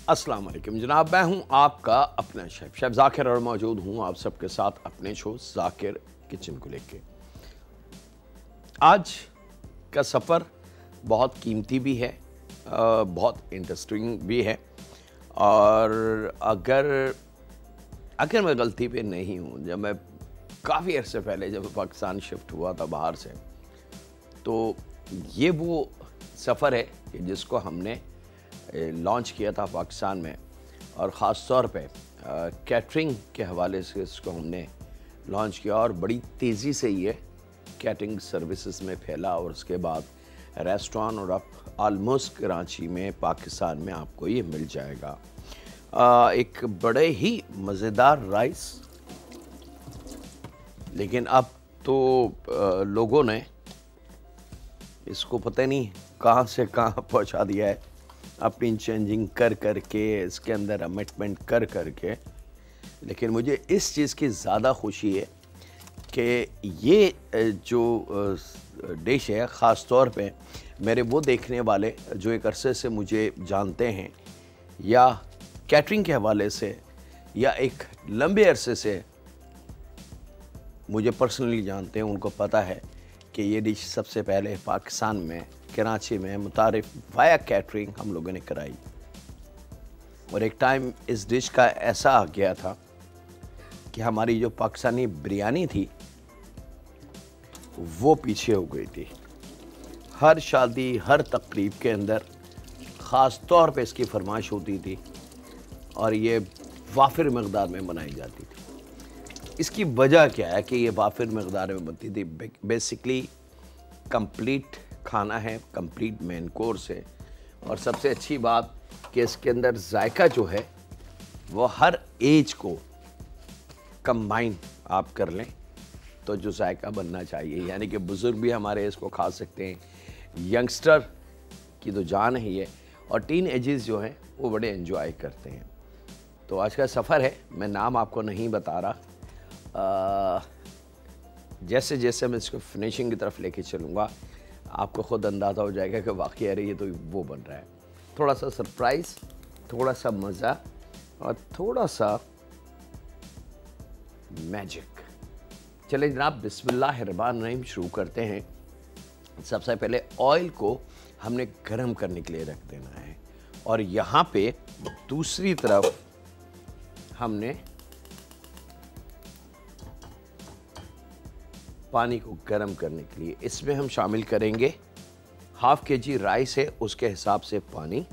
अस्सलाम वालेकुम जनाब, मैं हूं आपका अपना शेफ ज़ाकिर और मौजूद हूं आप सबके साथ अपने शो ज़ाकिर किचन को लेके। आज का सफ़र बहुत कीमती भी है, बहुत इंटरेस्टिंग भी है। और अगर मैं गलती पे नहीं हूं, जब मैं काफ़ी अर्से पहले जब पाकिस्तान शिफ्ट हुआ था बाहर से, तो ये वो सफ़र है कि जिसको हमने लॉन्च किया था पाकिस्तान में, और ख़ास तौर पे कैटरिंग के हवाले से इसको हमने लॉन्च किया और बड़ी तेज़ी से ये कैटरिंग सर्विसेज में फैला और उसके बाद रेस्टोरेंट, और अब आलमोस्ट कराची में, पाकिस्तान में आपको ये मिल जाएगा। एक बड़े ही मज़ेदार राइस, लेकिन अब तो लोगों ने इसको पता नहीं कहाँ से कहाँ पहुँचा दिया है, अपनी चेंजिंग कर करके, इसके अंदर अमेंडमेंट कर करके। लेकिन मुझे इस चीज़ की ज़्यादा खुशी है कि ये जो डिश है, ख़ास तौर पे मेरे वो देखने वाले जो एक अरसे से मुझे जानते हैं या कैटरिंग के हवाले से या एक लंबे अरसे से मुझे पर्सनली जानते हैं, उनको पता है कि ये डिश सबसे पहले पाकिस्तान में, कराची में मुतारिफ वाया कैटरिंग हम लोगों ने कराई। और एक टाइम इस डिश का ऐसा आ गया था कि हमारी जो पाकिस्तानी बिरयानी थी वो पीछे हो गई थी। हर शादी, हर तकरीब के अंदर ख़ास तौर पे इसकी फरमाइश होती थी और ये वाफिर मकदार में बनाई जाती थी। इसकी वजह क्या है कि ये वाफिर मकदार में बनती थी? बेसिकली कंप्लीट खाना है, कंप्लीट मेन कोर्स है, और सबसे अच्छी बात कि इसके अंदर जायका जो है वो हर एज को कंबाइन आप कर लें तो जो जायका बनना चाहिए, यानी कि बुज़ुर्ग भी हमारे इसको खा सकते हैं, यंगस्टर की तो जान है ये, और टीन एजेस जो हैं वो बड़े एंजॉय करते हैं। तो आज का सफ़र है, मैं नाम आपको नहीं बता रहा, जैसे जैसे मैं इसको फिनिशिंग की तरफ लेके चलूँगा आपको ख़ुद अंदाज़ा हो जाएगा कि वाकई अरे ये तो वो बन रहा है। थोड़ा सा सरप्राइज़, थोड़ा सा मज़ा और थोड़ा सा मैजिक। चलिए जनाब, बिस्मिल्लाहिर्रहमानिर्रहीम शुरू करते हैं। सबसे पहले ऑयल को हमने गर्म करने के लिए रख देना है, और यहाँ पे दूसरी तरफ हमने पानी को गर्म करने के लिए इसमें हम शामिल करेंगे हाफ केजी राइस है उसके हिसाब से पानी,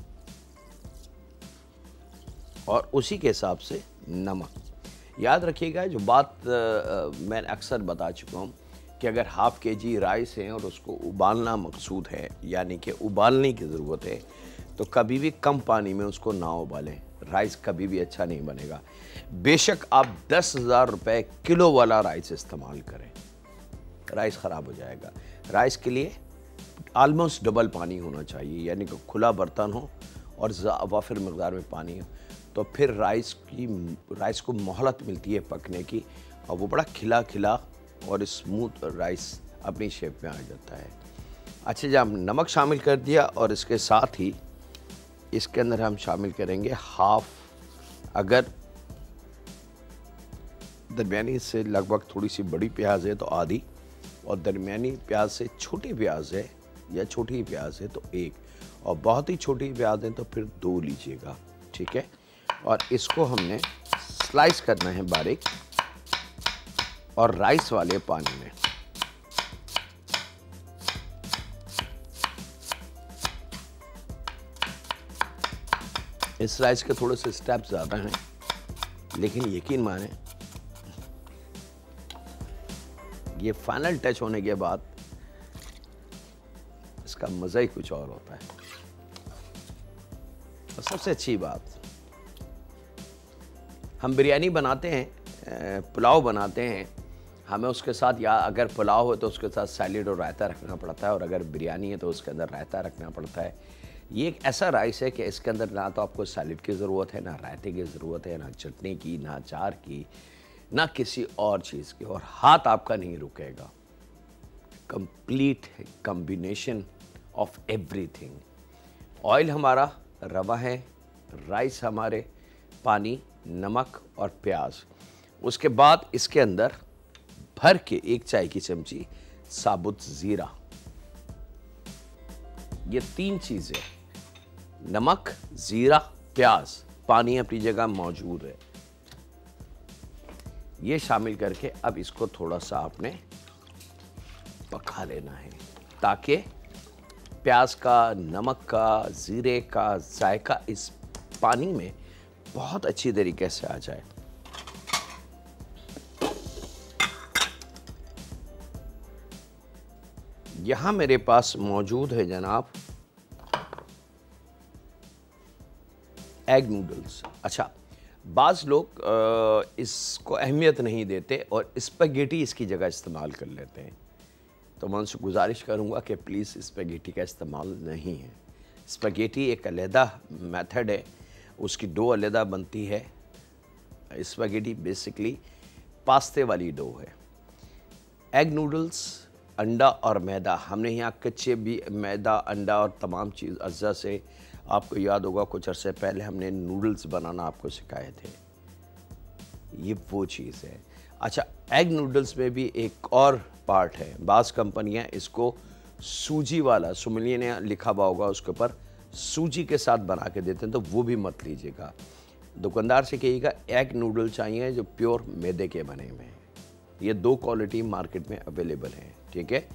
और उसी के हिसाब से नमक। याद रखिएगा जो बात मैं अक्सर बता चुका हूँ कि अगर हाफ केजी राइस है और उसको उबालना मकसूद है, यानी कि उबालने की ज़रूरत है, तो कभी भी कम पानी में उसको ना उबालें, राइस कभी भी अच्छा नहीं बनेगा। बेशक आप 10,000 रुपये किलो वाला राइस इस्तेमाल करें, राइस ख़राब हो जाएगा। राइस के लिए आलमोस्ट डबल पानी होना चाहिए, यानी कि खुला बर्तन हो और वाफिर मकदार में पानी हो, तो फिर राइस को मोहलत मिलती है पकने की, और वो बड़ा खिला खिला और स्मूथ राइस अपनी शेप में आ जाता है। अच्छा, जब हम नमक शामिल कर दिया, और इसके साथ ही इसके अंदर हम शामिल करेंगे हाफ, अगर दरमियानी से लगभग थोड़ी सी बड़ी प्याज है तो आधी, और दरमियानी प्याज से छोटी प्याज है या छोटी प्याज है तो एक, और बहुत ही छोटी प्याज है तो फिर 2 लीजिएगा, ठीक है। और इसको हमने स्लाइस करना है बारीक, और राइस वाले पानी में इस स्लाइस के थोड़े से स्टेप ज़्यादा हैं, लेकिन यकीन माने ये फाइनल टच होने के बाद इसका मज़ा ही कुछ और होता है। और सबसे अच्छी बात, हम बिरयानी बनाते हैं, पुलाव बनाते हैं, हमें उसके साथ, या अगर पुलाव हो तो उसके साथ सैलेड और रायता रखना पड़ता है, और अगर बिरयानी है तो उसके अंदर रायता रखना पड़ता है। ये एक ऐसा राइस है कि इसके अंदर ना तो आपको सैलेड की ज़रूरत है, ना रायते की ज़रूरत है, ना चटनी की, ना अचार की, ना किसी और चीज़ की, और हाथ आपका नहीं रुकेगा। Complete combination of everything. Oil हमारा रवा है, राइस हमारे, पानी, नमक और प्याज। उसके बाद इसके अंदर भर के 1 चाय की चमची साबुत ज़ीरा। ये 3 चीज़ें, नमक, ज़ीरा, प्याज, पानी अपनी जगह मौजूद है, ये शामिल करके अब इसको थोड़ा सा आपने पका लेना है ताकि प्याज का, नमक का, ज़ीरे का जायका इस पानी में बहुत अच्छी तरीके से आ जाए। यहाँ मेरे पास मौजूद है जनाब एग नूडल्स। अच्छा, बाज़ लोग इसको अहमियत नहीं देते और स्पैगेटी इसकी जगह इस्तेमाल कर लेते हैं, तो मैं उनसे गुजारिश करूँगा कि प्लीज़ स्पैगेटी का इस्तेमाल नहीं है। स्पैगेटी एक अलहदा मेथड है, उसकी डो अलहदा बनती है। स्पैगेटी बेसिकली पास्ते वाली डो है। एग नूडल्स, अंडा और मैदा, हमने यहाँ कच्चे भी मैदा, अंडा और तमाम चीज़ अज्जा से, आपको याद होगा कुछ अरसे पहले हमने नूडल्स बनाना आपको सिखाए थे, ये वो चीज़ है। अच्छा, एग नूडल्स में भी एक और पार्ट है, बाज़ कंपनियाँ इसको सूजी वाला, सुमलिया ने लिखा हुआ होगा उसके ऊपर, सूजी के साथ बना के देते हैं, तो वो भी मत लीजिएगा। दुकानदार से कहिएगा एग नूडल चाहिए जो प्योर मैदे के बने हुए हैं। ये 2 क्वालिटी मार्केट में अवेलेबल हैं, ठीक है।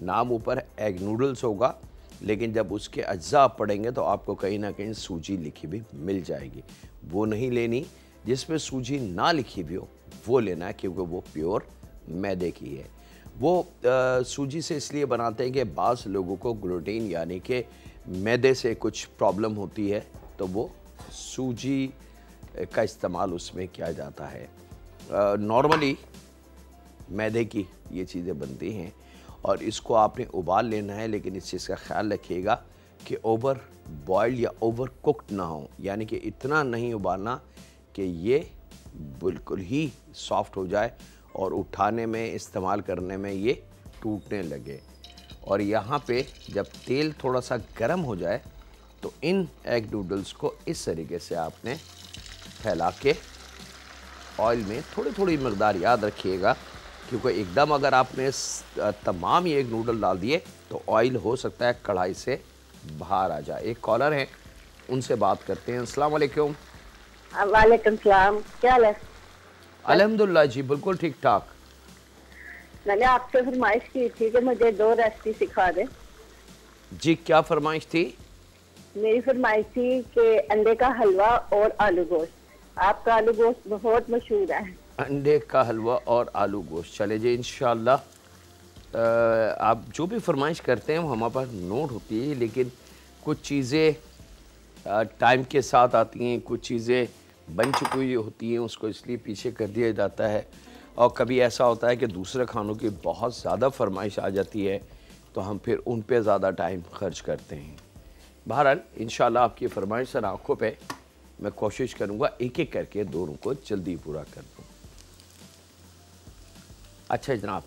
नाम ऊपर एग नूडल्स होगा, लेकिन जब उसके अज्जा आप पढ़ेंगे तो आपको कहीं ना कहीं सूजी लिखी भी मिल जाएगी। वो नहीं लेनी, जिसमें सूजी ना लिखी भी हो वो लेना है, क्योंकि वो प्योर मैदे की है। वो सूजी से इसलिए बनाते हैं कि बाज़ लोगों को ग्लूटेन यानी कि मैदे से कुछ प्रॉब्लम होती है, तो वो सूजी का इस्तेमाल उसमें किया जाता है। नॉर्मली मैदे की ये चीज़ें बनती हैं और इसको आपने उबाल लेना है, लेकिन इस चीज़ का ख्याल रखिएगा कि ओवर बॉइल्ड या ओवर कुक्ड ना हो, यानी कि इतना नहीं उबालना कि ये बिल्कुल ही सॉफ्ट हो जाए और उठाने में, इस्तेमाल करने में ये टूटने लगे। और यहाँ पे जब तेल थोड़ा सा गर्म हो जाए तो इन एग नूडल्स को इस तरीके से आपने फैला के ऑयल में थोड़ी थोड़ी मकदार याद रखिएगा, क्योंकि एकदम अगर आपने तमाम ही एग नूडल डाल दिए तो ऑयल हो सकता है कढ़ाई से बाहर आ जाए। एक कॉलर हैं, उनसे बात करते हैं। अस्सलाम वालेकुम। वालेकुम सलाम, क्या हाल है? अल्हम्दुलिल्लाह जी, बिल्कुल ठीक ठाक। मैंने आपसे फरमाइश की थी कि मुझे 2 रेसिपी सिखा दे। जी, क्या फरमाइश थी? मेरी फरमाइश थी कि अंडे का हलवा और आलू गोश्त। आपका आलू गोश्त बहुत मशहूर है। अंडे का हलवा और आलू गोश्त, चले जी इंशाल्लाह। आप जो भी फरमाइश करते हैं वो हमारे पास नोट होती है, लेकिन कुछ चीज़ें टाइम के साथ आती हैं, कुछ चीज़ें बन चुकी हुई होती हैं, उसको इसलिए पीछे कर दिया जाता है। और कभी ऐसा होता है कि दूसरे खानों की बहुत ज़्यादा फरमाइश आ जाती है, तो हम फिर उन पे ज़्यादा टाइम खर्च करते हैं। बहरहाल इंशाल्लाह आपकी फरमाइश सर आँखों पे मैं कोशिश करूँगा एक एक करके दोनों को जल्दी पूरा कर दूँ। अच्छा जनाब,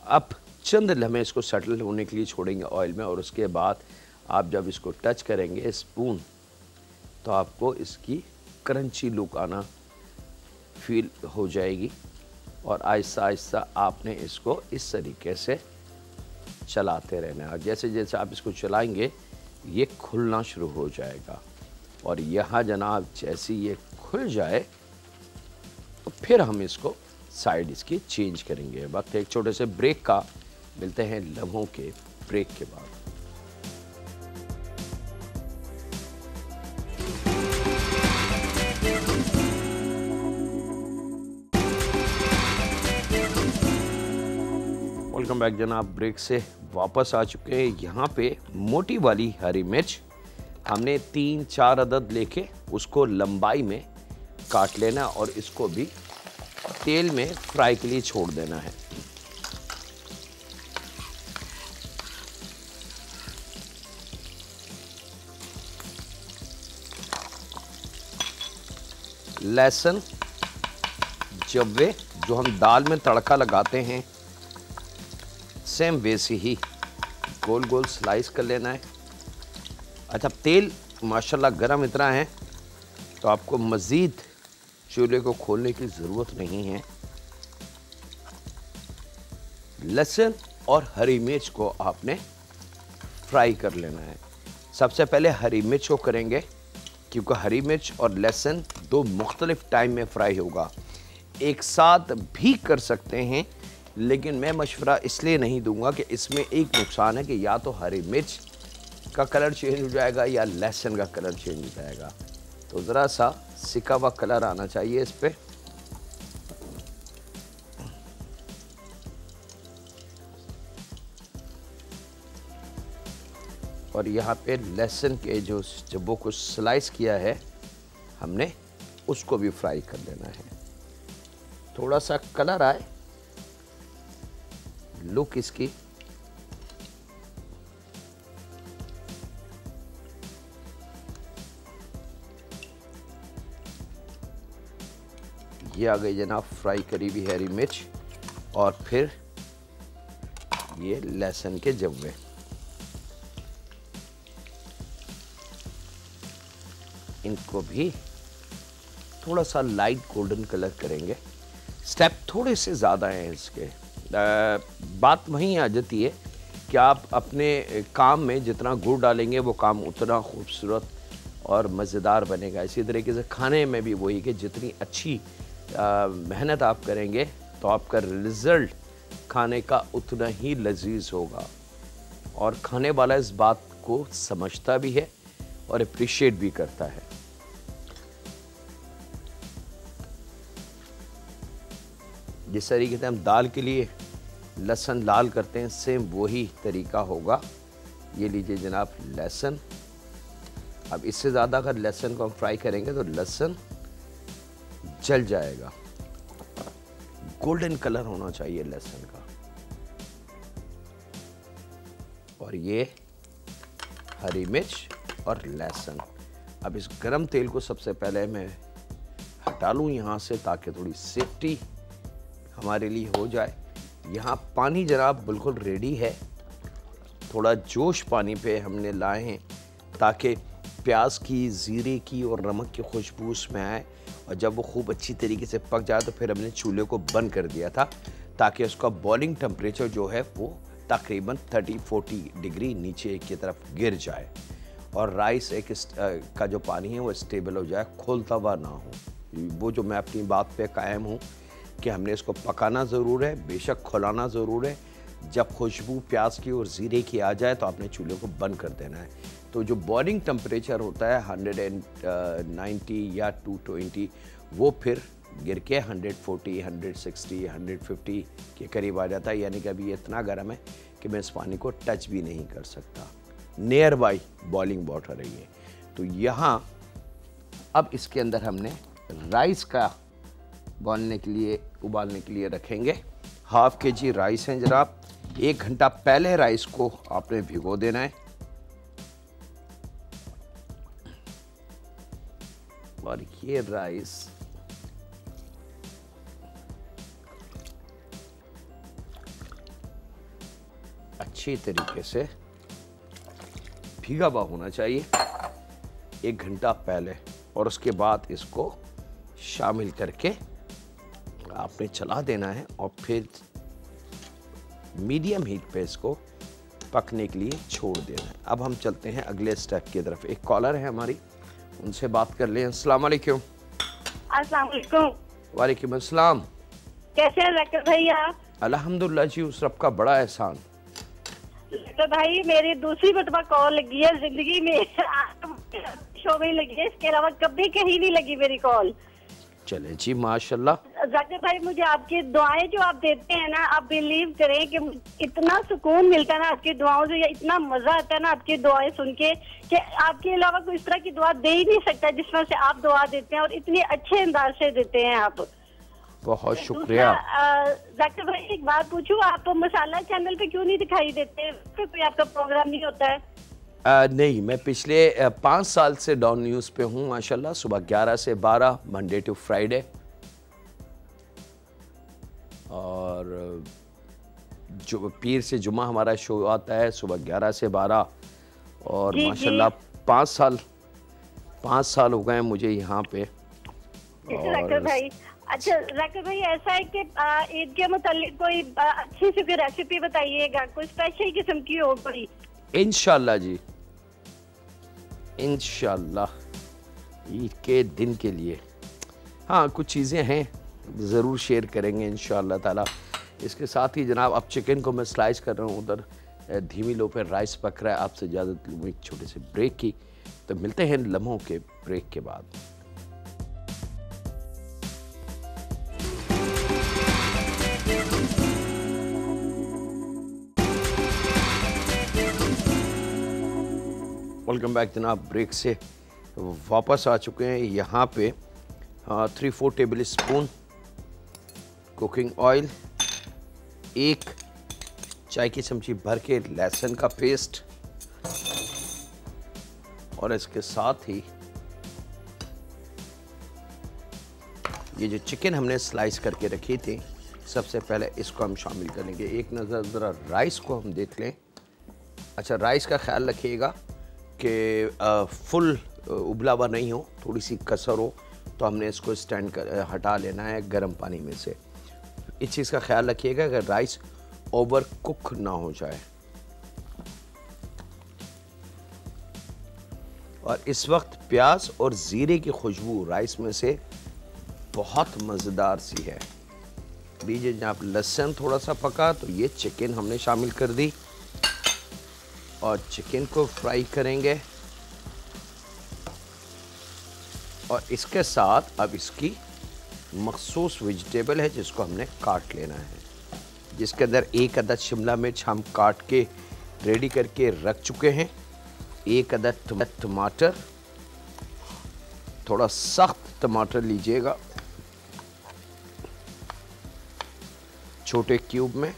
अब चंद लम्हे इसको सेटल होने के लिए छोड़ेंगे ऑयल में, और उसके बाद आप जब इसको टच करेंगे स्पून तो आपको इसकी क्रंची लुक आना फील हो जाएगी। और आहिस्ता आहिस्ता आपने इसको इस तरीके से चलाते रहना है, और जैसे जैसे आप इसको चलाएंगे ये खुलना शुरू हो जाएगा। और यहाँ जनाब जैसे ये खुल जाए तो फिर हम इसको साइड इसकी चेंज करेंगे। वक्त एक छोटे से ब्रेक का, मिलते हैं लम्हों के ब्रेक के बाद। वेलकम बैक जनाब, ब्रेक से वापस आ चुके हैं। यहाँ पे मोटी वाली हरी मिर्च हमने 3-4 अदद लेके उसको लंबाई में काट लेना और इसको भी तेल में फ्राई के लिए छोड़ देना है। लहसुन जब्वे जो हम दाल में तड़का लगाते हैं, सेम वैसे ही गोल गोल स्लाइस कर लेना है। अच्छा, तेल माशाल्लाह गरम इतना है तो आपको मज़ीद चूल्हे को खोलने की ज़रूरत नहीं है। लहसुन और हरी मिर्च को आपने फ्राई कर लेना है। सबसे पहले हरी मिर्च को करेंगे, क्योंकि हरी मिर्च और लहसुन दो मुख्तलिफ टाइम में फ्राई होगा। एक साथ भी कर सकते हैं, लेकिन मैं मशवरा इसलिए नहीं दूंगा कि इसमें एक नुकसान है कि या तो हरी मिर्च का कलर चेंज हो जाएगा या लहसुन का कलर चेंज हो जाएगा। तो ज़रा सा सिका हुआ कलर आना चाहिए इस पे। और यहाँ पे लहसुन के जो जब्बों को स्लाइस किया है हमने, उसको भी फ्राई कर लेना है। थोड़ा सा कलर आए, लुक इसकी ये आ गई जनाब फ्राई करी हुई हरी मिर्च, और फिर ये लहसुन के जब्बे। इनको भी थोड़ा सा लाइट गोल्डन कलर करेंगे। स्टेप थोड़े से ज़्यादा हैं इसके। बात वहीं आ जाती है कि आप अपने काम में जितना गुड़ डालेंगे वो काम उतना खूबसूरत और मज़ेदार बनेगा। इसी तरीके से खाने में भी वही कि जितनी अच्छी मेहनत आप करेंगे तो आपका रिज़ल्ट खाने का उतना ही लजीज होगा। और खाने वाला इस बात को समझता भी है और अप्रिशिएट भी करता है। जिस तरीके से हम दाल के लिए लहसुन लाल करते हैं, सेम वही तरीका होगा। ये लीजिए जनाब लहसुन। अब इससे ज़्यादा अगर लहसुन को हम फ्राई करेंगे तो लहसुन जल जाएगा। गोल्डन कलर होना चाहिए लहसुन का। और ये हरी मिर्च और लहसुन। अब इस गरम तेल को सबसे पहले मैं हटा लूँ यहाँ से, ताकि थोड़ी सेफ्टी हमारे लिए हो जाए। यहाँ पानी जनाब बिल्कुल रेडी है। थोड़ा जोश पानी पे हमने लाए हैं ताकि प्याज की, ज़ीरे की और नमक की खुशबू उसमें आए। और जब वो खूब अच्छी तरीके से पक जाए तो फिर हमने चूल्हे को बंद कर दिया था, ताकि उसका बॉइलिंग टेम्परेचर जो है वो तकरीबन 30-40 डिग्री नीचे की तरफ गिर जाए और राइस एक का जो पानी है वो स्टेबल हो जाए, खोलता हुआ ना हो। वो जो मैं अपनी बात पे कायम हूँ कि हमने इसको पकाना ज़रूर है, बेशक खुलाना ज़रूर है। जब खुशबू प्याज की और ज़ीरे की आ जाए तो आपने चूल्हे को बंद कर देना है। तो जो बॉइलिंग टेम्परेचर होता है 190 या 220, वो फिर गिर के 140, 160, 150 के करीब आ जाता है। यानी कि अभी ये इतना गर्म है कि मैं इस पानी को टच भी नहीं कर सकता। नियर बाई बॉइलिंग वाटर है ये। तो यहाँ अब इसके अंदर हमने राइस का उबालने के लिए रखेंगे। हाफ kg राइस हैं जनाब। 1 घंटा पहले राइस को आपने भिगो देना है। और ये राइस अच्छी तरीके से भीगा हुआ होना चाहिए 1 घंटा पहले। और उसके बाद इसको शामिल करके आपने चला देना है और फिर मीडियम हीट पे इसको पकने के लिए छोड़ देना है। अब हम चलते हैं अगले स्टेप की तरफ। एक कॉलर है हमारी, उनसे बात कर लें। अस्सलाम वालेकुम। अस्सलाम वालेकुम। वालेकुम अस्सलाम। कैसे हैं जाकिर भाई आप? अल्हम्दुलिल्लाह जी, उस रब का बड़ा एहसान। तो भाई मेरी दूसरी मरतबा कॉल लगी है जिंदगी में, शो में लगी है, इसके अलावा कभी कहीं नहीं लगी मेरी कॉल। चले जी माशाल्लाह। जाकिर भाई मुझे आपकी दुआएं जो आप देते हैं ना, आप बिलीव करें कि इतना सुकून मिलता है ना आपकी दुआओं से, या इतना मजा आता है ना आपकी दुआएं सुन के कि आपके अलावा कोई इस तरह की दुआ दे ही नहीं सकता जिस तरह से आप दुआ देते हैं, और इतने अच्छे अंदाज से देते हैं आप। बहुत शुक्रिया। जाकिर भाई एक बात पूछूं, आप मसाला चैनल पे क्यों नहीं दिखाई देते? कोई आपका प्रोग्राम नहीं होता है? नहीं, मैं पिछले 5 साल से डॉन न्यूज़ पे हूँ माशाल्लाह। सुबह 11 से 12 मंडे टू फ्राइडे, और जो पीर से जुमा हमारा शो आता है सुबह 11 से 12। और माशाल्लाह 5 साल 5 साल हो गए हैं मुझे यहाँ पे। जाकिर भाई, अच्छा जाकिर भाई, ऐसा है कि ईद के मुतालिक कोई अच्छी सी कोई रेसिपी बताइएगा, कोई स्पेशल किस्म की हो कोई। इंशाल्लाह जी, इंशाल्लाह ईद के दिन के लिए हाँ कुछ चीज़ें हैं, ज़रूर शेयर करेंगे इंशाल्लाह ताला। इसके साथ ही जनाब अब चिकन को मैं स्लाइस कर रहा हूँ, उधर धीमी लो पे राइस पक रहा है। आपसे इजाज़त लूँ एक छोटे से ब्रेक की, तो मिलते हैं लम्हों के ब्रेक के बाद। वेलकम बैक जनाब, ब्रेक से वापस आ चुके हैं। यहाँ पे 3-4 टेबल स्पून कुकिंग ऑयल, 1 चाय की चमची भर के लहसुन का पेस्ट, और इसके साथ ही ये जो चिकन हमने स्लाइस करके रखी थी, सबसे पहले इसको हम शामिल करेंगे। एक नज़र ज़रा राइस को हम देख लें। अच्छा, राइस का ख्याल रखिएगा कि फुल उबला हुआ नहीं हो, थोड़ी सी कसर हो, तो हमने इसको स्टैंड कर हटा लेना है गर्म पानी में से। इस चीज़ का ख्याल रखिएगा कि राइस ओवर कुक ना हो जाए। और इस वक्त प्याज और ज़ीरे की खुशबू राइस में से बहुत मज़ेदार सी है। लीजिए जनाब, लहसुन थोड़ा सा पका तो ये चिकन हमने शामिल कर दी और चिकन को फ्राई करेंगे। और इसके साथ अब इसकी मखसूस वेजिटेबल है जिसको हमने काट लेना है, जिसके अंदर 1 अदद शिमला मिर्च हम काट के रेडी करके रख चुके हैं, 1 अदद टमाटर, थोड़ा सख्त टमाटर लीजिएगा छोटे क्यूब में,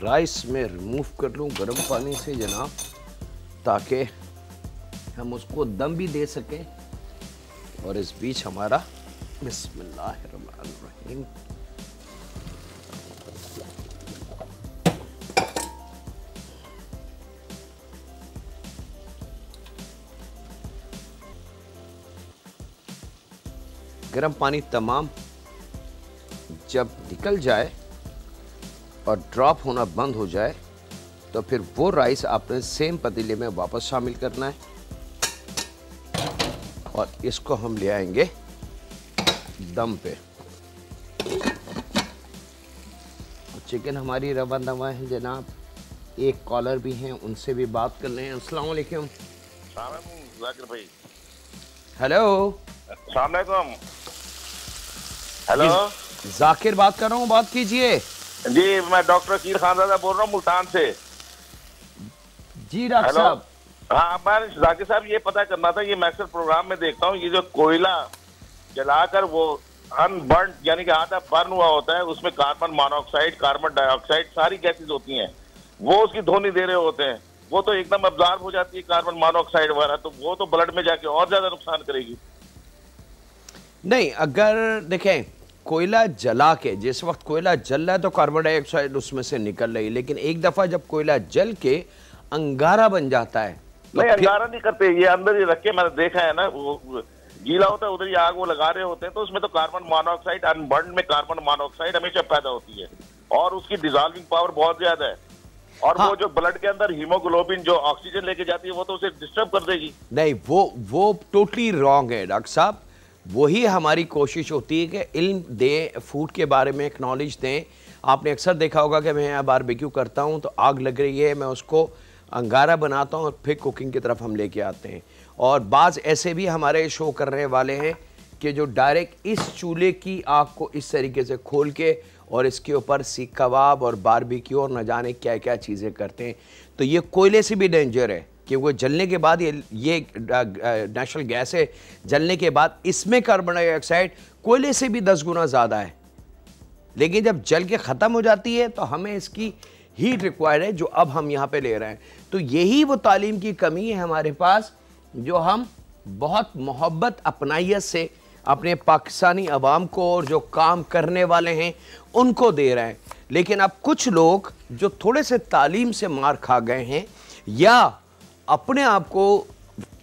राइस में रिमूव कर लूँ गर्म पानी से जनाब, ताकि हम उसको दम भी दे सकें। और इस बीच हमारा बिस्मिल्लाहिर्रहमानिर्रहीम गर्म पानी तमाम जब निकल जाए और ड्रॉप होना बंद हो जाए, तो फिर वो राइस आपने सेम पतीले में वापस शामिल करना है और इसको हम ले आएंगे दम पे। चिकन हमारी रवा दवा है जनाब, एक कॉलर भी हैं, उनसे भी बात कर लें। अस्सलाम वालेकुम। जाकिर भाई, हेलो। अस्सलाम वालेकुम। हेलो, जाकिर बात कर रहा हूँ, बात कीजिए। जी मैं डॉक्टर अकील खानजादा बोल रहा हूँ मुल्तान से। जी डॉक्टर साहब। हाँ, मैं जाकिर साहब ये पता करना था, ये मैं अक्सर प्रोग्राम में देखता हूँ, ये जो कोयला जलाकर वो अनबर्न यानी कि आधा बर्न हुआ होता है, उसमें कार्बन मोनोऑक्साइड, कार्बन डाइऑक्साइड सारी गैसेज होती हैं, वो उसकी धोनी दे रहे होते हैं, वो तो एकदम अब्जॉर्ब हो जाती है कार्बन मोनोऑक्साइड वगैरह, तो वो तो ब्लड में जाके और ज्यादा नुकसान करेगी। नहीं, अगर देखें कोयला जला के, जिस वक्त कोयला जल रहा है तो कार्बन डाइऑक्साइड उसमें से निकल रही है, लेकिन एक दफा जब कोयला जल के अंगारा बन जाता है तो नहीं, अंगारा नहीं करते, ये अंदर ही रख के मैंने देखा है ना, वो गीला होता है, उधर ही आग वो लगा रहे होते हैं, तो उसमें तो कार्बन मोनोऑक्साइड, अनबर्न में कार्बन मोनोऑक्साइड हमेशा पैदा होती है और उसकी डिसॉल्विंग पावर बहुत ज्यादा है। और हाँ, वो जो ब्लड के अंदर हीमोग्लोबिन जो ऑक्सीजन लेके जाती है, वो तो उसे डिस्टर्ब कर देगी। नहीं, वो टोटली रॉन्ग है डॉक्टर साहब। वही हमारी कोशिश होती है कि इल्म दें, फूड के बारे में एक नॉलेज दें। आपने अक्सर देखा होगा कि मैं यहाँ बारबेक्यू करता हूँ तो आग लग रही है, मैं उसको अंगारा बनाता हूँ और फिर कुकिंग की तरफ हम लेके आते हैं। और बाज़ ऐसे भी हमारे शो करने वाले हैं कि जो डायरेक्ट इस चूल्हे की आग को इस तरीके से खोल के और इसके ऊपर सीख कबाब और बारबेक्यू और न जाने क्या क्या चीज़ें करते हैं। तो ये कोयले से भी डेंजर है कि वो जलने के बाद ये नेचुरल गैस है, जलने के बाद इसमें कार्बन डाइऑक्साइड कोयले से भी 10 गुना ज़्यादा है, लेकिन जब जल के ख़त्म हो जाती है तो हमें इसकी हीट रिक्वायर्ड है जो अब हम यहाँ पे ले रहे हैं। तो यही वो तालीम की कमी है हमारे पास जो हम बहुत मोहब्बत अपनाइयत से अपने पाकिस्तानी अवाम को और जो काम करने वाले हैं उनको दे रहे हैं। लेकिन अब कुछ लोग जो थोड़े से तालीम से मार खा गए हैं या अपने आप को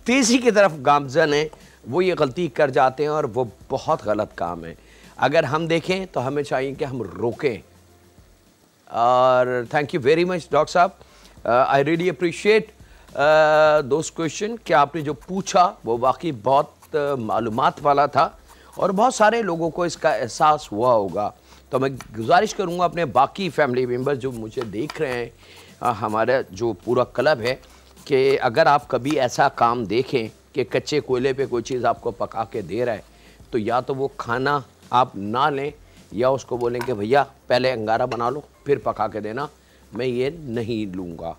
तेज़ी की तरफ गामजन हैं, वो ये गलती कर जाते हैं और वो बहुत गलत काम है। अगर हम देखें तो हमें चाहिए कि हम रोकें। और thank you very much doctor साहब, आई रियली अप्रिशिएट दोस्त क्वेश्चन कि आपने जो पूछा वो वाकई बहुत मालूमात वाला था और बहुत सारे लोगों को इसका एहसास हुआ होगा। तो मैं गुजारिश करूंगा अपने बाकी फैमिली मेम्बर जो मुझे देख रहे हैं, हमारा जो पूरा क्लब है, कि अगर आप कभी ऐसा काम देखें कि कच्चे कोयले पे कोई चीज़ आपको पका के दे रहा है तो या तो वो खाना आप ना लें या उसको बोलें कि भैया पहले अंगारा बना लो फिर पका के देना, मैं ये नहीं लूँगा।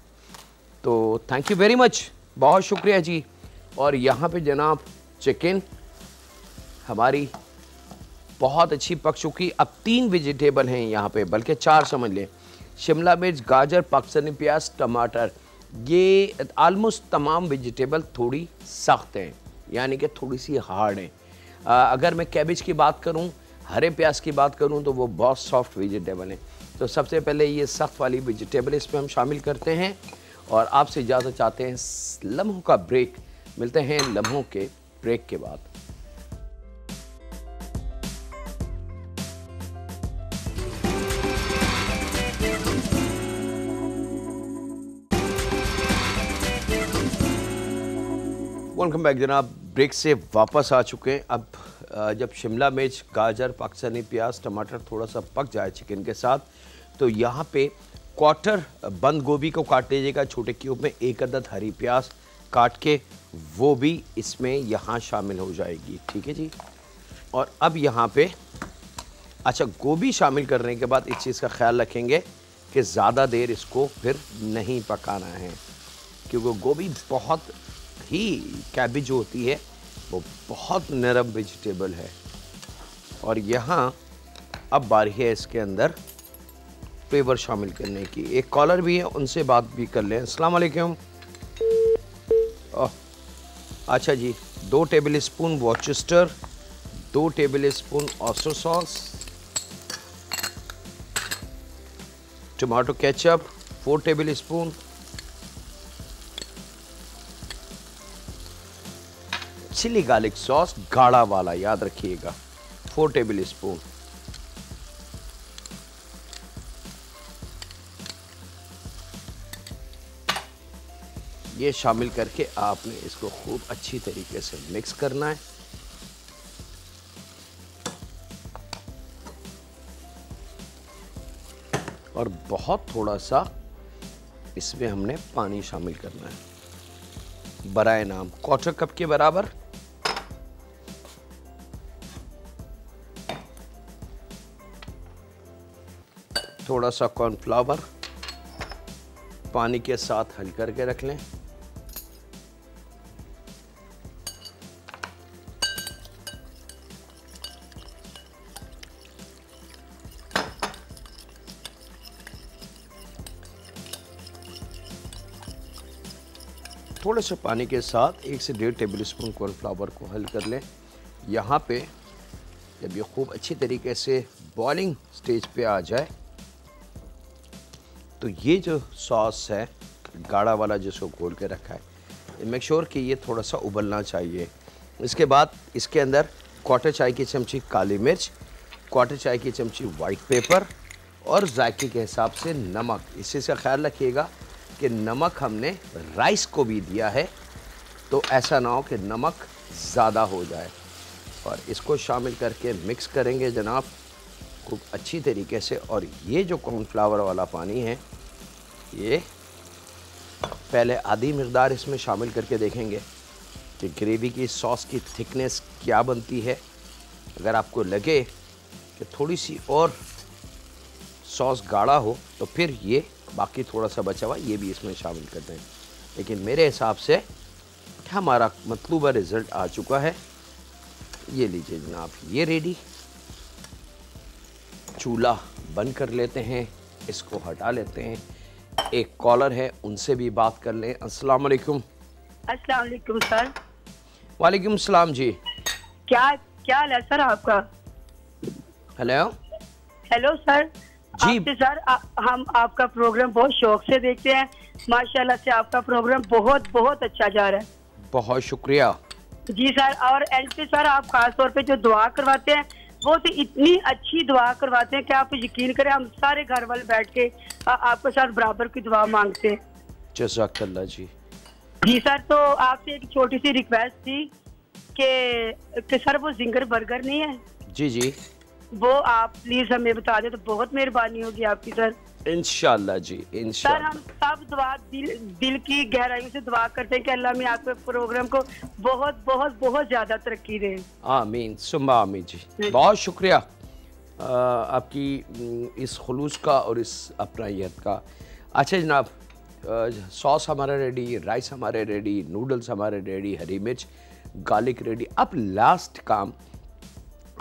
तो थैंक यू वेरी मच, बहुत शुक्रिया जी। और यहाँ पे जनाब चिकन हमारी बहुत अच्छी पक चुकी। अब 3 वेजिटेबल हैं यहाँ पे, बल्कि 4 समझ लें। शिमला मिर्च, गाजर, पाकिस्तानी प्याज, टमाटर, ये आलमोस्ट तमाम वेजिटेबल थोड़ी सख्त हैं, यानी कि थोड़ी सी हार्ड हैं। अगर मैं कैबेज की बात करूँ, हरे प्याज की बात करूँ तो वो बहुत सॉफ्ट वेजिटेबल हैं। तो सबसे पहले ये सख्त वाली वेजिटेबल इसमें हम शामिल करते हैं और आपसे इजाज़त चाहते हैं लम्हों का ब्रेक। मिलते हैं लम्हों के ब्रेक के बाद। वेलकम बैक जनाब, ब्रेक से वापस आ चुके हैं। अब जब शिमला मिर्च, गाजर, पाकिस्तानी प्याज, टमाटर थोड़ा सा पक जाए चिकन के साथ, तो यहाँ पे क्वार्टर बंद गोभी को काट लीजिएगा छोटे क्यूब में, 1 अदद हरी प्याज काट के वो भी इसमें यहाँ शामिल हो जाएगी। ठीक है जी। और अब यहाँ पे अच्छा, गोभी शामिल करने के बाद इस चीज़ का ख्याल रखेंगे कि ज़्यादा देर इसको फिर नहीं पकाना है, क्योंकि गोभी बहुत ही, कैबेज जो होती है वो बहुत नरम वेजिटेबल है। और यहाँ अब बारी है इसके अंदर फ्लेवर शामिल करने की। एक कॉलर भी है, उनसे बात भी कर लें। अस्सलाम वालेकुम। अच्छा जी, 2 table spoon Worcester, 2 table spoon oyster sauce, tomato ketchup 4 table spoon, chilli garlic sauce गाढ़ा वाला याद रखिएगा 4 टेबल स्पून, ये शामिल करके आपने इसको खूब अच्छी तरीके से मिक्स करना है। और बहुत थोड़ा सा इसमें हमने पानी शामिल करना है, बराए नाम 1/4 कप के बराबर। थोड़ा सा कॉर्नफ्लावर पानी के साथ हल करके रख लें। थोड़े से पानी के साथ 1 से 1.5 टेबल स्पून कॉर्नफ्लावर को हल कर लें। यहाँ पे जब ये खूब अच्छी तरीके से बॉइलिंग स्टेज पे आ जाए तो ये जो सॉस है गाढ़ा वाला जिसको घोल के रखा है, मेक श्योर कि ये थोड़ा सा उबलना चाहिए। इसके बाद इसके अंदर 1/4 चाय की चमची काली मिर्च, 1/4 चाय की चमची वाइट पेपर और जायके के हिसाब से नमक। इस चीज़ का ख्याल रखिएगा कि नमक हमने राइस को भी दिया है, तो ऐसा ना हो कि नमक ज़्यादा हो जाए। और इसको शामिल करके मिक्स करेंगे जनाब खूब अच्छी तरीके से। और ये जो कॉर्नफ्लावर वाला पानी है, ये पहले आधी मिक़दार इसमें शामिल करके देखेंगे कि ग्रेवी की सॉस की थिकनेस क्या बनती है। अगर आपको लगे कि थोड़ी सी और सॉस गाढ़ा हो तो फिर ये बाकी थोड़ा सा बचा हुआ ये भी इसमें शामिल कर दें। लेकिन मेरे हिसाब से हमारा मतलूबा रिज़ल्ट आ चुका है। ये लीजिए जनाब, ये रेडी। चूल्हा बंद कर लेते हैं, इसको हटा लेते हैं। एक कॉलर है, उनसे भी बात कर लें। अस्सलाम वालेकुम। अस्सलाम वालेकुम सर। वालेकुम सलाम जी। क्या क्या हाल है सर आपका? हेलो। हेलो सर जी। आपसे सर हम आपका प्रोग्राम बहुत शौक से देखते हैं। माशाल्लाह से आपका प्रोग्राम बहुत बहुत अच्छा जा रहा है। बहुत शुक्रिया जी सर। और एंड पे सर आप खास तौर पे जो दुआ करवाते हैं वो तो इतनी अच्छी दुआ करवाते हैं कि आप यकीन करें हम सारे घर वाले बैठ के आपके साथ बराबर की दुआ मांगते हैं। जज़ाकल्लाह जी। जी सर। तो आपसे एक छोटी सी रिक्वेस्ट थी कि सर वो जिंगर बर्गर नहीं है, जी जी, वो आप प्लीज हमें बता दें तो बहुत मेहरबानी होगी आपकी सर। इंशाल्लाह जी, सर इंशाल्लाह। हम सब दुआ दिल की गहराइयों से दुआ करते हैं कि अल्लाह में आपके प्रोग्राम को बहुत बहुत बहुत ज्यादा तरक्की दे। आमीन सुम्मा आमीन जी। बहुत शुक्रिया आपकी इस खुलूस का और इस अपनायत का। अच्छा जनाब, सॉस हमारा रेडी, राइस हमारे रेडी, नूडल्स हमारे रेडी, हरी मिर्च गार्लिक रेडी। अब लास्ट काम,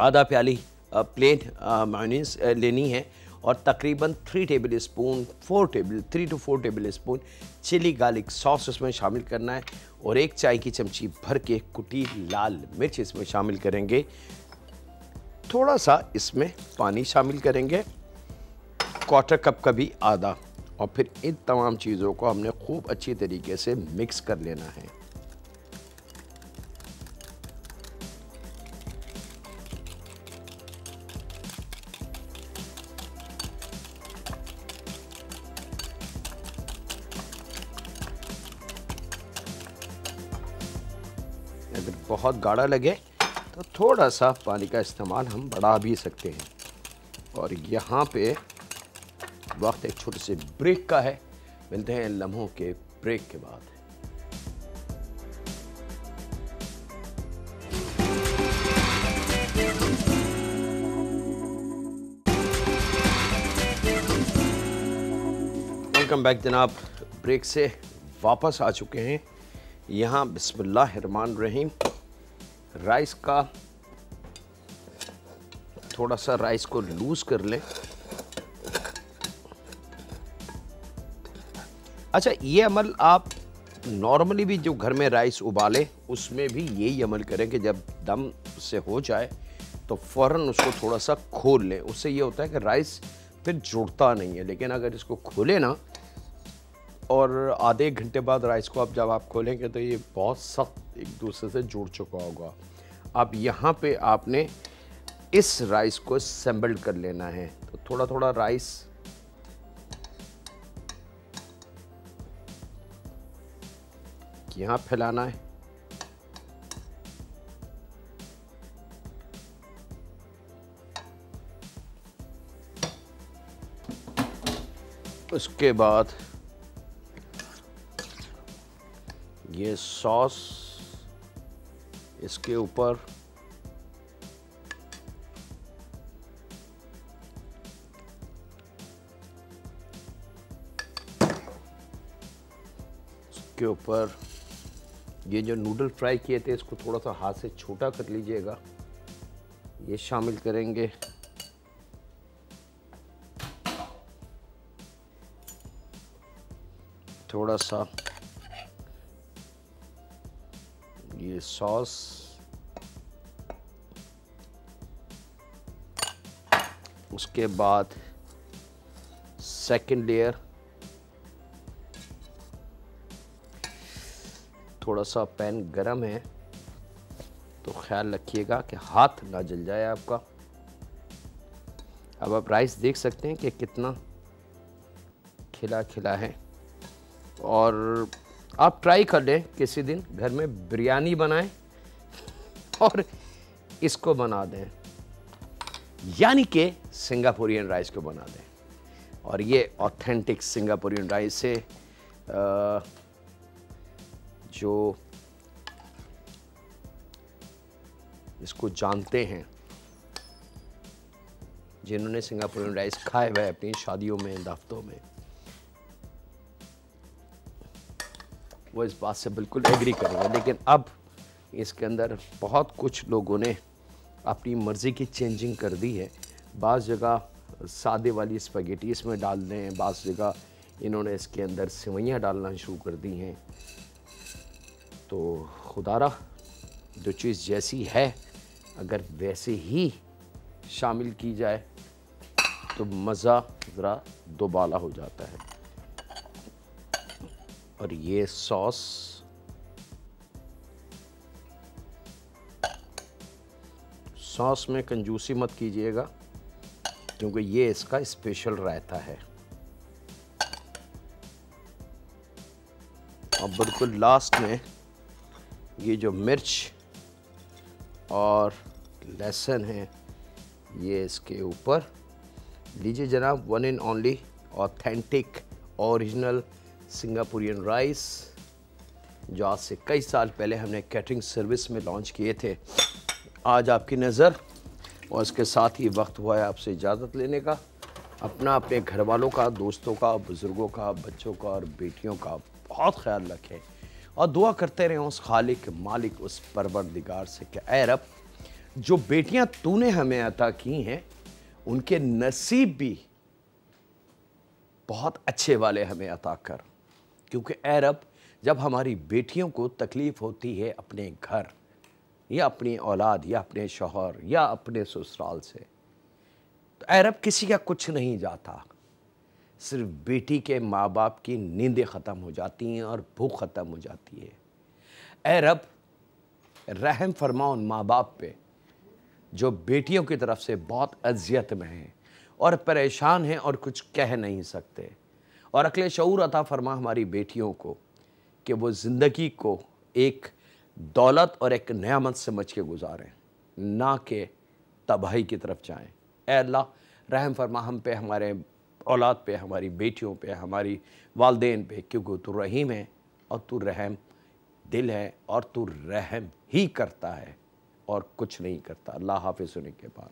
आधा प्याली प्लेन मायोनीज लेनी है और तकरीबन 3 tablespoon 3 to 4 table spoon chilli garlic sauce इसमें शामिल करना है और 1 चाय की चमची भर के कुटी लाल मिर्च इसमें शामिल करेंगे। थोड़ा सा इसमें पानी शामिल करेंगे, 1/4 कप का भी आधा, और फिर इन तमाम चीज़ों को हमने खूब अच्छी तरीके से मिक्स कर लेना है। अगर बहुत गाढ़ा लगे तो थोड़ा सा पानी का इस्तेमाल हम बढ़ा भी सकते हैं। और यहाँ पे वक्त एक छोटे से ब्रेक का है, मिलते हैं लम्हों के ब्रेक के बाद। वेलकम बैक जनाब, ब्रेक से वापस आ चुके हैं। यहाँ बिस्मिल्लाहिर्रहमानिर्रहीम राइस का थोड़ा सा राइस को लूज कर लें। अच्छा, ये अमल आप नॉर्मली भी जो घर में राइस उबाले उसमें भी यही अमल करें कि जब दम से हो जाए तो फ़ौरन उसको थोड़ा सा खोल लें। उससे ये होता है कि राइस फिर जुड़ता नहीं है। लेकिन अगर इसको खोले ना और आधे 1 घंटे बाद राइस को जब आप खोलेंगे तो ये बहुत सख्त एक दूसरे से जुड़ चुका होगा। अब यहाँ पे आपने इस राइस को असेंबल कर लेना है। तो थोड़ा थोड़ा राइस यहाँ फैलाना है, उसके बाद ये सॉस इसके ऊपर, उसके ऊपर ये जो नूडल फ्राई किए थे इसको थोड़ा सा हाथ से छोटा कर लीजिएगा, ये शामिल करेंगे। थोड़ा सा ये सॉस, उसके बाद सेकंड लेयर, थोड़ा सा पैन गरम है तो ख्याल रखिएगा कि हाथ ना जल जाए आपका। अब आप राइस देख सकते हैं कि कितना खिला खिला है। और आप ट्राई कर लें किसी दिन घर में बिरयानी बनाएं और इसको बना दें, यानी कि सिंगापुरियन राइस को बना दें। और ये ऑथेंटिक सिंगापुरियन राइस से जो इसको जानते हैं, जिन्होंने सिंगापुरियन राइस खाए हुए अपनी शादियों में, दावतों में, वो इस बात से बिल्कुल एग्री करेंगे। लेकिन अब इसके अंदर बहुत कुछ लोगों ने अपनी मर्ज़ी की चेंजिंग कर दी है। बाज़ जगह सादे वाली स्पैगेटी इसमें डाल दें, बाज़ जगह इन्होंने इसके अंदर सेवइयाँ डालना शुरू कर दी हैं। तो खुदारा जो चीज़ जैसी है अगर वैसे ही शामिल की जाए तो मज़ा ज़रा दोबाला हो जाता है। और ये सॉस में कंजूसी मत कीजिएगा क्योंकि ये इसका स्पेशल रायता है। और बिल्कुल लास्ट में ये जो मिर्च और लहसुन है ये इसके ऊपर लीजिए जनाब। One and only authentic original Singaporean rice जो आज से कई साल पहले हमने कैटरिंग सर्विस में लॉन्च किए थे, आज आपकी नज़र। और इसके साथ ही वक्त हुआ है आपसे इजाज़त लेने का। अपना, अपने घर वालों का, दोस्तों का, बुज़ुर्गों का, बच्चों का और बेटियों का बहुत ख्याल रखें और दुआ करते रहें उस खालिक मालिक उस परवरदिगार से कि ऐ रब जो बेटियां तूने हमें अता की हैं उनके नसीब भी बहुत अच्छे वाले हमें अता कर। क्योंकि ऐ रब जब हमारी बेटियों को तकलीफ़ होती है अपने घर या अपनी औलाद या अपने शौहर या अपने ससुराल से, तो ऐ रब किसी का कुछ नहीं जाता, सिर्फ बेटी के माँ बाप की नींदें ख़त्म हो जाती हैं और भूख ख़त्म हो जाती है। ऐ रब रहम फरमा उन माँ बाप पे जो बेटियों की तरफ से बहुत अजियत में हैं और परेशान हैं और कुछ कह नहीं सकते। और अक्ल शऊर अता फरमा हमारी बेटियों को कि वो ज़िंदगी को एक दौलत और एक नेमत समझ के गुजारें, ना कि तबाही की तरफ जाएं। ऐ अल्लाह रहम फरमा हम पे, हमारे औलाद पे, हमारी बेटियों पे, हमारी वालदेन पे, क्योंकि तू रहीम है और तू रहम दिल है और तू रहम ही करता है और कुछ नहीं करता। अल्लाह हाफ़िज़ होने के बाद।